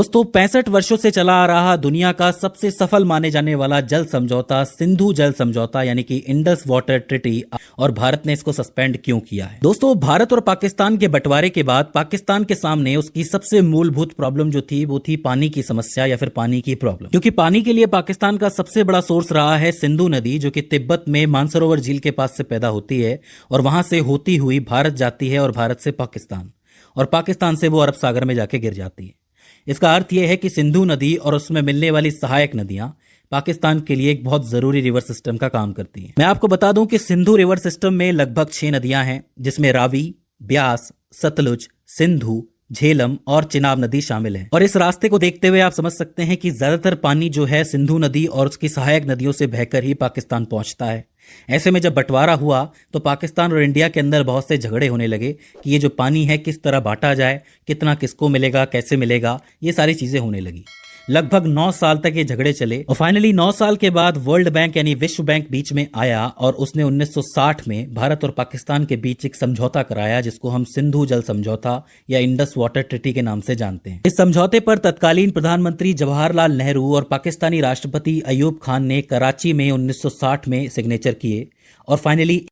दोस्तों 65 वर्षों से चला आ रहा दुनिया का सबसे सफल माने जाने वाला जल समझौता सिंधु जल समझौता यानी कि इंडस वाटर ट्रीटी, और भारत ने इसको सस्पेंड क्यों किया है। दोस्तों भारत और पाकिस्तान के बंटवारे के बाद पाकिस्तान के सामने उसकी सबसे मूलभूत प्रॉब्लम जो थी वो थी पानी की समस्या या फिर पानी की प्रॉब्लम, क्योंकि पानी के लिए पाकिस्तान का सबसे बड़ा सोर्स रहा है सिंधु नदी, जो कि तिब्बत में मानसरोवर झील के पास से पैदा होती है और वहां से होती हुई भारत जाती है और भारत से पाकिस्तान, और पाकिस्तान से वो अरब सागर में जाके गिर जाती है। इसका अर्थ यह है कि सिंधु नदी और उसमें मिलने वाली सहायक नदियां पाकिस्तान के लिए एक बहुत जरूरी रिवर सिस्टम का काम करती हैं। मैं आपको बता दूं कि सिंधु रिवर सिस्टम में लगभग 6 नदियां हैं, जिसमें रावी, ब्यास, सतलुज, सिंधु, झेलम और चिनाब नदी शामिल है। और इस रास्ते को देखते हुए आप समझ सकते हैं कि ज्यादातर पानी जो है सिंधु नदी और उसकी सहायक नदियों से बहकर ही पाकिस्तान पहुंचता है। ऐसे में जब बंटवारा हुआ तो पाकिस्तान और इंडिया के अंदर बहुत से झगड़े होने लगे कि ये जो पानी है किस तरह बांटा जाए, कितना किसको मिलेगा, कैसे मिलेगा, ये सारी चीजें होने लगी। लगभग 9 साल तक ये झगड़े चले और फाइनली 9 साल के बाद वर्ल्ड बैंक यानी विश्व बैंक बीच में आया और उसने 1960 में भारत और पाकिस्तान के बीच एक समझौता कराया, जिसको हम सिंधु जल समझौता या इंडस वाटर ट्रीटी के नाम से जानते हैं। इस समझौते पर तत्कालीन प्रधानमंत्री जवाहरलाल नेहरू और पाकिस्तानी राष्ट्रपति अयूब खान ने कराची में 1960 में सिग्नेचर किए और फाइनली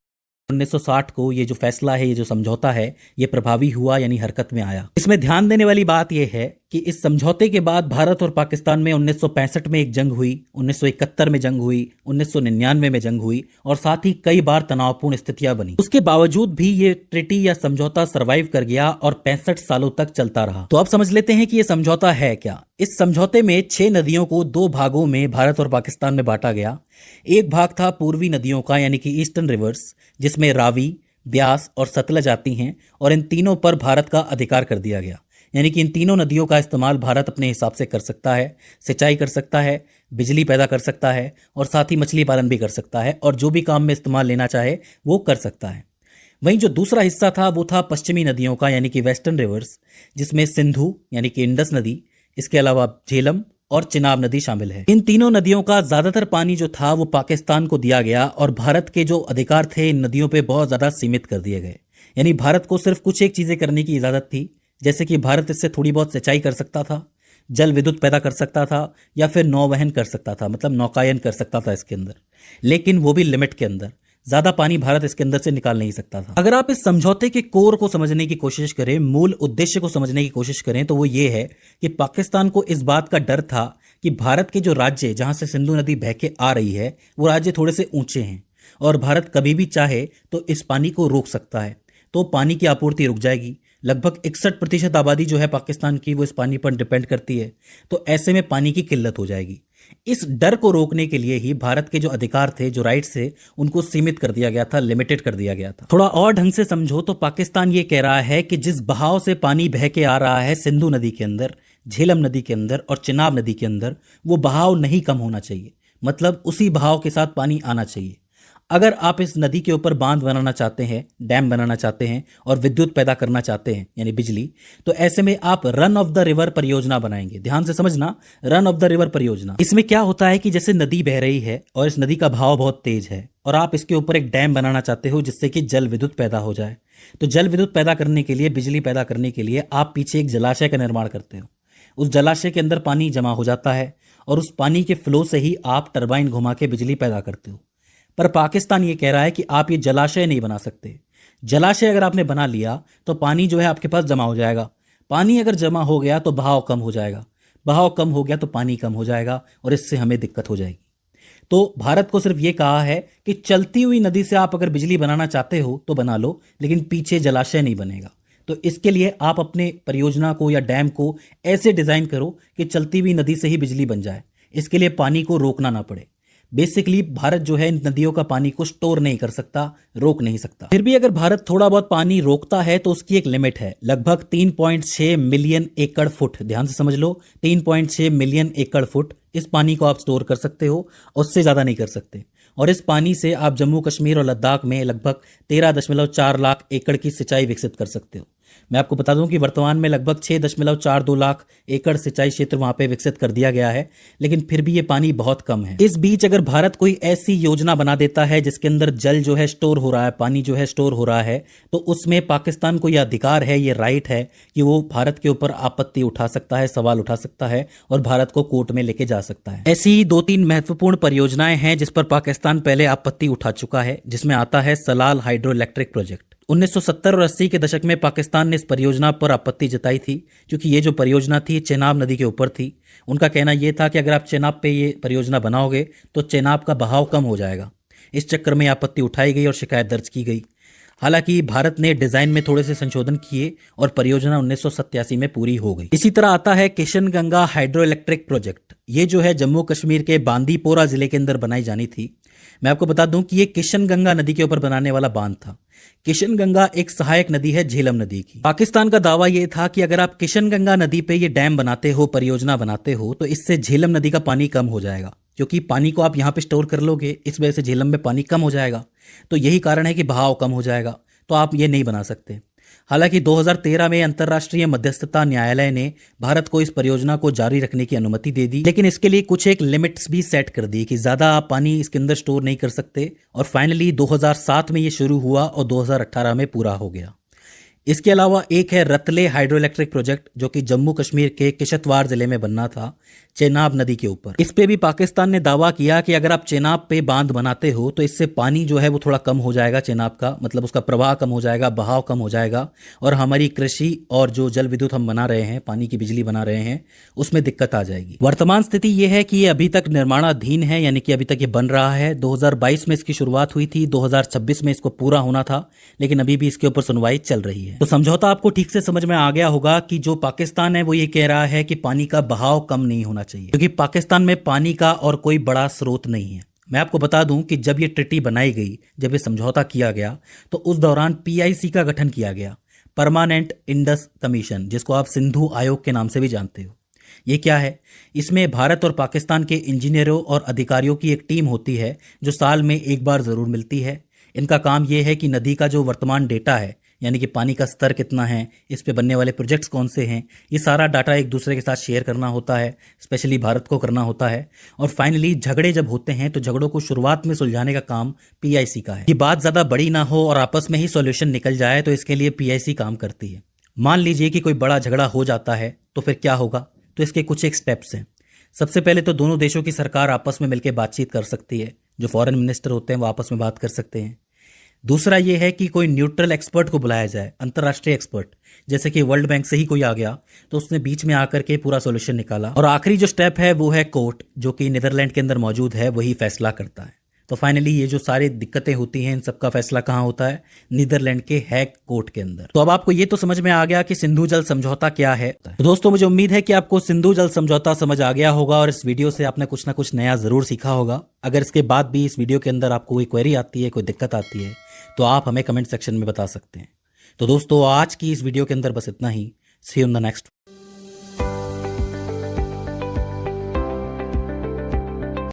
1960 को ये जो फैसला है, ये जो समझौता है, ये प्रभावी हुआ यानी हरकत में आया। इसमें ध्यान देने वाली बात यह है कि इस समझौते के बाद भारत और पाकिस्तान में 1965 में एक जंग हुई, 1971 में जंग हुई, 1999 में जंग हुई और साथ ही कई बार तनावपूर्ण स्थितियां बनी। उसके बावजूद भी ये ट्रीटी या समझौता सरवाइव कर गया और 65 सालों तक चलता रहा। तो अब समझ लेते हैं कि ये समझौता है क्या। इस समझौते में 6 नदियों को 2 भागों में भारत और पाकिस्तान में बांटा गया। एक भाग था पूर्वी नदियों का यानी कि ईस्टर्न रिवर्स, जिसमें रावी, ब्यास और सतलज आती हैं, और इन तीनों पर भारत का अधिकार कर दिया गया। यानी कि इन तीनों नदियों का इस्तेमाल भारत अपने हिसाब से कर सकता है, सिंचाई कर सकता है, बिजली पैदा कर सकता है और साथ ही मछली पालन भी कर सकता है, और जो भी काम में इस्तेमाल लेना चाहे वो कर सकता है। वहीं जो दूसरा हिस्सा था वो था पश्चिमी नदियों का यानी कि वेस्टर्न रिवर्स, जिसमें सिंधु यानी कि इंडस नदी, इसके अलावा झेलम और चिनाब नदी शामिल है। इन तीनों नदियों का ज्यादातर पानी जो था वो पाकिस्तान को दिया गया और भारत के जो अधिकार थे इन नदियों पे बहुत ज्यादा सीमित कर दिए गए। यानी भारत को सिर्फ कुछ एक चीजें करने की इजाजत थी, जैसे कि भारत इससे थोड़ी बहुत सिंचाई कर सकता था, जल विद्युत पैदा कर सकता था या फिर नौवहन कर सकता था, मतलब नौकायन कर सकता था इसके अंदर, लेकिन वो भी लिमिट के अंदर। ज्यादा पानी भारत इसके अंदर से निकाल नहीं सकता था। अगर आप इस समझौते के कोर को समझने की कोशिश करें, मूल उद्देश्य को समझने की कोशिश करें, तो वो ये है कि पाकिस्तान को इस बात का डर था कि भारत के जो राज्य जहां से सिंधु नदी बह के आ रही है वो राज्य थोड़े से ऊंचे हैं और भारत कभी भी चाहे तो इस पानी को रोक सकता है, तो पानी की आपूर्ति रुक जाएगी। लगभग 61% आबादी जो है पाकिस्तान की वो इस पानी पर डिपेंड करती है, तो ऐसे में पानी की किल्लत हो जाएगी। इस डर को रोकने के लिए ही भारत के जो अधिकार थे, जो राइट्स थे, उनको सीमित कर दिया गया था, लिमिटेड कर दिया गया था। थोड़ा और ढंग से समझो तो पाकिस्तान ये कह रहा है कि जिस बहाव से पानी बह के आ रहा है सिंधु नदी के अंदर, झेलम नदी के अंदर और चिनाब नदी के अंदर, वो बहाव नहीं कम होना चाहिए, मतलब उसी बहाव के साथ पानी आना चाहिए। अगर आप इस नदी के ऊपर बांध बनाना चाहते हैं, डैम बनाना चाहते हैं और विद्युत पैदा करना चाहते हैं यानी बिजली, तो ऐसे में आप रन ऑफ द रिवर परियोजना बनाएंगे। ध्यान से समझना, रन ऑफ द रिवर परियोजना। इसमें क्या होता है कि जैसे नदी बह रही है और इस नदी का बहाव बहुत तेज है और आप इसके ऊपर एक डैम बनाना चाहते हो जिससे कि जल विद्युत पैदा हो जाए, तो जल विद्युत पैदा करने के लिए, बिजली पैदा करने के लिए आप पीछे एक जलाशय का निर्माण करते हो। उस जलाशय के अंदर पानी जमा हो जाता है और उस पानी के फ्लो से ही आप टरबाइन घुमा के बिजली पैदा करते हो। पर पाकिस्तान ये कह रहा है कि आप ये जलाशय नहीं बना सकते। जलाशय अगर आपने बना लिया तो पानी जो है आपके पास जमा हो जाएगा। पानी अगर जमा हो गया तो बहाव कम हो जाएगा, बहाव कम हो गया तो पानी कम हो जाएगा और इससे हमें दिक्कत हो जाएगी। तो भारत को सिर्फ ये कहा है कि चलती हुई नदी से आप अगर बिजली बनाना चाहते हो तो बना लो, लेकिन पीछे जलाशय नहीं बनेगा। तो इसके लिए आप अपने परियोजना को या डैम को ऐसे डिजाइन करो कि चलती हुई नदी से ही बिजली बन जाए, इसके लिए पानी को रोकना ना पड़े। बेसिकली भारत जो है इन नदियों का पानी को स्टोर नहीं कर सकता, रोक नहीं सकता। फिर भी अगर भारत थोड़ा बहुत पानी रोकता है तो उसकी एक लिमिट है, लगभग 3.6 मिलियन एकड़ फुट। ध्यान से समझ लो, 3.6 मिलियन एकड़ फुट इस पानी को आप स्टोर कर सकते हो, उससे ज्यादा नहीं कर सकते। और इस पानी से आप जम्मू कश्मीर और लद्दाख में लगभग 13.4 लाख एकड़ की सिंचाई विकसित कर सकते हो। मैं आपको बता दूं कि वर्तमान में लगभग 6.42 लाख एकड़ सिंचाई क्षेत्र वहां पे विकसित कर दिया गया है, लेकिन फिर भी ये पानी बहुत कम है। इस बीच अगर भारत कोई ऐसी योजना बना देता है जिसके अंदर जल जो है स्टोर हो रहा है, पानी जो है स्टोर हो रहा है, तो उसमें पाकिस्तान को यह अधिकार है, ये राइट है कि वो भारत के ऊपर आपत्ति उठा सकता है, सवाल उठा सकता है और भारत को कोर्ट में लेके जा सकता है। ऐसी ही 2-3 महत्वपूर्ण परियोजनाएं हैं जिस पर पाकिस्तान पहले आपत्ति उठा चुका है, जिसमें आता है सलाल हाइड्रो इलेक्ट्रिक प्रोजेक्ट। 1970 और 80 के दशक में पाकिस्तान ने इस परियोजना पर आपत्ति जताई थी, क्योंकि ये जो परियोजना थी चेनाब नदी के ऊपर थी। उनका कहना यह था कि अगर आप चेनाब पे ये परियोजना बनाओगे तो चेनाब का बहाव कम हो जाएगा। इस चक्कर में आपत्ति उठाई गई और शिकायत दर्ज की गई। हालांकि भारत ने डिजाइन में थोड़े से संशोधन किए और परियोजना 1987 में पूरी हो गई। इसी तरह आता है Kishan Ganga hydro electric project. ये जो है जम्मू कश्मीर के बांदीपोरा जिले के अंदर बनाई जानी थी। मैं आपको बता दूं कि ये किशन गंगा नदी के ऊपर बनाने वाला बांध था। किशन गंगा एक सहायक नदी है झेलम नदी की। पाकिस्तान का दावा यह था कि अगर आप किशन गंगा नदी पे ये डैम बनाते हो, परियोजना बनाते हो, तो इससे झेलम नदी का पानी कम हो जाएगा, क्योंकि पानी को आप यहाँ पे स्टोर कर लोगे, इस वजह से झेलम में पानी कम हो जाएगा। तो यही कारण है कि बहाव कम हो जाएगा, तो आप ये नहीं बना सकते। हालांकि 2013 में अंतर्राष्ट्रीय मध्यस्थता न्यायालय ने भारत को इस परियोजना को जारी रखने की अनुमति दे दी, लेकिन इसके लिए कुछ एक लिमिट्स भी सेट कर दी कि ज्यादा आप पानी इसके अंदर स्टोर नहीं कर सकते। और फाइनली 2007 में ये शुरू हुआ और 2018 में पूरा हो गया। इसके अलावा एक है रतले हाइड्रो इलेक्ट्रिक प्रोजेक्ट, जो कि जम्मू कश्मीर के किश्तवाड़ जिले में बनना था, चेनाब नदी के ऊपर। इस पे भी पाकिस्तान ने दावा किया कि अगर आप चेनाब पे बांध बनाते हो तो इससे पानी जो है वो थोड़ा कम हो जाएगा, चेनाब का मतलब उसका प्रवाह कम हो जाएगा, बहाव कम हो जाएगा और हमारी कृषि और जो जल विद्युत हम बना रहे हैं, पानी की बिजली बना रहे हैं, उसमें दिक्कत आ जाएगी। वर्तमान स्थिति ये है कि ये अभी तक निर्माणाधीन है, यानी कि अभी तक ये बन रहा है। 2022 में इसकी शुरुआत हुई थी, 2026 में इसको पूरा होना था, लेकिन अभी भी इसके ऊपर सुनवाई चल रही है। तो समझौता आपको ठीक से समझ में आ गया होगा कि जो पाकिस्तान है वो ये कह रहा है कि पानी का बहाव कम नहीं होना चाहिए, क्योंकि पाकिस्तान में पानी का और कोई बड़ा स्रोत नहीं है। मैं आपको बता दूं कि जब ये ट्रीटी बनाई गई, जब ये समझौता किया गया, तो उस दौरान PIC का गठन किया गया, परमानेंट इंडस कमीशन, जिसको आप सिंधु आयोग के नाम से भी जानते हो। ये क्या है? इसमें भारत और पाकिस्तान के इंजीनियरों और अधिकारियों की एक टीम होती है जो साल में एक बार जरूर मिलती है। इनका काम यह है कि नदी का जो वर्तमान डेटा है, यानी कि पानी का स्तर कितना है, इस पे बनने वाले प्रोजेक्ट्स कौन से हैं, ये सारा डाटा एक दूसरे के साथ शेयर करना होता है, स्पेशली भारत को करना होता है। और फाइनली झगड़े जब होते हैं तो झगड़ों को शुरुआत में सुलझाने का काम PIC का है। ये बात ज़्यादा बड़ी ना हो और आपस में ही सॉल्यूशन निकल जाए, तो इसके लिए PIC काम करती है। मान लीजिए कि कोई बड़ा झगड़ा हो जाता है, तो फिर क्या होगा? तो इसके कुछ एक स्टेप्स हैं। सबसे पहले तो दोनों देशों की सरकार आपस में मिलकर बातचीत कर सकती है, जो फॉरेन मिनिस्टर होते हैं वो आपस में बात कर सकते हैं। दूसरा ये है कि कोई न्यूट्रल एक्सपर्ट को बुलाया जाए, अंतर्राष्ट्रीय एक्सपर्ट, जैसे कि वर्ल्ड बैंक से ही कोई आ गया तो उसने बीच में आकर के पूरा सॉल्यूशन निकाला। और आखिरी जो स्टेप है वो है कोर्ट, जो कि नीदरलैंड के अंदर मौजूद है, वही फैसला करता है। तो फाइनली ये जो सारी दिक्कतें होती हैं, इन सबका फैसला कहाँ होता है? नीदरलैंड के हैग कोर्ट के अंदर। तो अब आपको ये तो समझ में आ गया कि सिंधु जल समझौता क्या है। तो दोस्तों, मुझे उम्मीद है कि आपको सिंधु जल समझौता समझ आ गया होगा और इस वीडियो से आपने कुछ ना कुछ नया जरूर सीखा होगा। अगर इसके बाद भी इस वीडियो के अंदर आपको कोई क्वेरी आती है, कोई दिक्कत आती है, तो आप हमें कमेंट सेक्शन में बता सकते हैं। तो दोस्तों, आज की इस वीडियो के अंदर बस इतना ही। सी यू इन द नेक्स्ट।